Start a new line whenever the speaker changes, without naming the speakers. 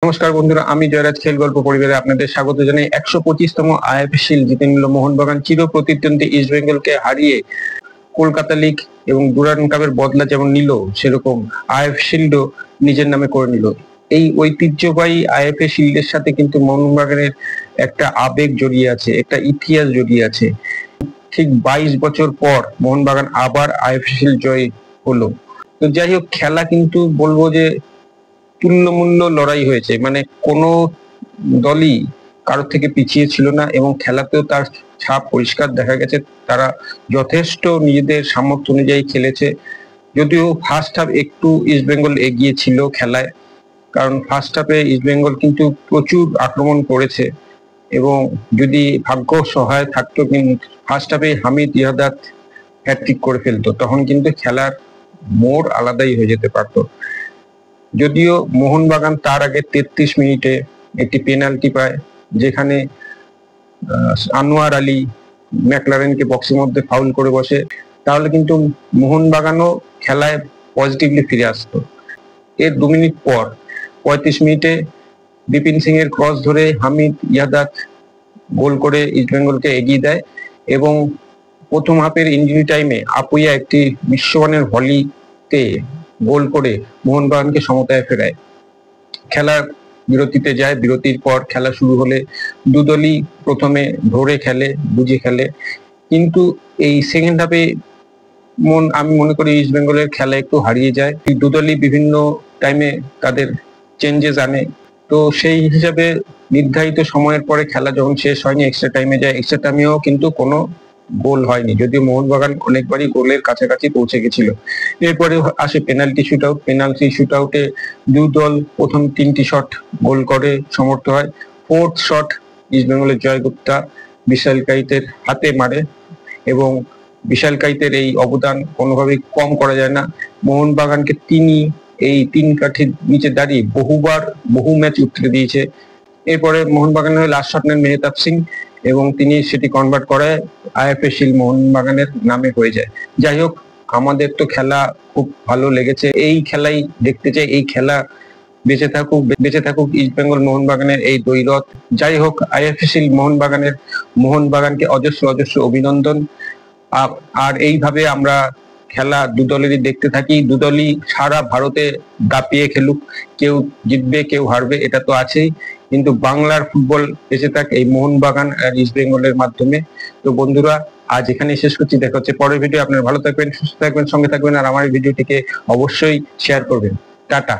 নমস্কার বন্ধুরা, আমি জয়রাজ খেল গল্প পরিবারে আপনাদের স্বাগত জানাই। 125তম আইএফএ শিল্ড জিতে নিল মোহনবাগান। চির প্রতিদ্বন্দ্বী ইস্ট বেঙ্গলকে হারিয়ে কলকাতা লিগ এবং ডুরান্ড কাপের বদলা যেমন নিল, সেরকম আইএফএ শিল্ডও নিজের নামে করে নিল। এই ঐতিহ্যবাহী আইএফএ শিল্ডের সাথে কিন্তু মোহনবাগানের একটা আবেগ জড়িয়ে আছে, একটা ইতিহাস জড়িয়ে আছে। ঠিক 22 বছর পর মোহনবাগান আবার আইএফএ শিল্ড জয় হলো। তো যাই হোক, খেলা কিন্তু বলবো যে তুল্যমূল্য লড়াই হয়েছে, মানে কোনো দলই কারোর থেকে পিছিয়ে ছিল না এবং খেলাতেও তার ছাপ পরিষ্কার দেখা গেছে। তারা যথেষ্ট নিজেদের সামর্থ্য অনুযায়ী খেলেছে। যদিও ফার্স্ট হাফ একটু ইস্ট বেঙ্গল এগিয়ে ছিল খেলায়, কারণ ফার্স্ট হাফে ইস্ট বেঙ্গল কিন্তু প্রচুর আক্রমণ করেছে এবং যদি ভাগ্য সহায় থাকতো, কিন্তু ফার্স্ট হাফে হামিদ ইহাদাত হ্যাটট্রিক করে ফেলতো, তখন কিন্তু খেলার মোড় আলাদাই হয়ে যেতে পারতো। যদিও মোহনবাগান তার আগে 33 মিনিটে একটি পেনাল্টি পায়, যেখানে আনোয়ার আলী ম্যাকলারেনকে বক্সের মধ্যে ফাউল করে বসে। তাহলে কিন্তু মোহনবাগানও খেলায় পজিটিভলি ফিরে আসতো। এর 2 মিনিট পর 35 মিনিটে বিপিন সিং এর ক্রস ধরে হামিদ ইয়াদাত গোল করে ইস্ট বেঙ্গলকে এগিয়ে দেয় এবং প্রথম হাফের ইনজুরি টাইমে আপুইয়া একটি বিশ্বমানের ভলিতে গোল করে মোহনবাগানকে সমতায় ফেরায়। খেলা বিরতিতে যায়। বিরতির পর খেলা শুরু হলে দুদলই প্রথমে ধরে খেলে, বুঝে খেলে, কিন্তু এই সেকেন্ড হাফে আমি মনে করি ইস্ট বেঙ্গলের খেলা একটু হারিয়ে যায়। দুদলই বিভিন্ন টাইমে তাদের চেঞ্জেস আনে। তো সেই হিসাবে নির্ধারিত সময়ের পরে খেলা যখন শেষ হয়নি, এক্সট্রা টাইমে যায়। এক্সট্রা টাইমেও কিন্তু কোনো গোল হয়নি, যদিও মোহনবাগান অনেকবারই গোলের কাছাকাছি পৌঁছে গেছিল। এরপরে আসে penalty shoot out. Penalty shoot আউটে দুই দল প্রথম 3টি শট গোল করে সমর্থ হয়। ফোর্থ শট ইস্ট বেঙ্গলের জয় গুপ্তা বিশাল কাইতের হাতে মারে এবং বিশাল কাইতের এই অবদান কোনোভাবেই কম করা যায় না। মোহনবাগানকে তিনি এই 3 কাঠির নিচে দাঁড়িয়ে বহু ম্যাচ উতরে দিয়েছে। এরপরে মোহনবাগানের লাস্ট শট নেন মেহতাব সিং এবং তিনি সেটি কনভার্ট করে আইএফএ শিল্ড মোহনবাগানের নামে হয়ে যায়। যাই হোক, আমাদের তো খেলা খুব ভালো লেগেছে, এই খেলাই দেখতে চাই। এই খেলা বেঁচে থাকুক ইস্ট বেঙ্গল মোহনবাগানের এই দ্বৈরথ। যাই হোক, আইএফএ শিল্ড মোহনবাগানকে অজস্র অভিনন্দন। আর এইভাবে আমরা খেলা দুদলেরই দেখতে থাকি। দুদলই সারা ভারতে দাপিয়ে খেলুক, কেউ জিতবে কেউ হারবে, এটা তো আছেই, কিন্তু বাংলার ফুটবল বেঁচে থাক এই মোহনবাগান আর ইস্ট বেঙ্গলের মাধ্যমে। তো বন্ধুরা, আজ এখানে শেষ করছি। দেখা হচ্ছে পরের ভিডিও। আপনারা ভালো থাকবেন, সুস্থ থাকবেন, সঙ্গে থাকবেন, আর আমার ভিডিওটিকে অবশ্যই শেয়ার করবেন। টাটা।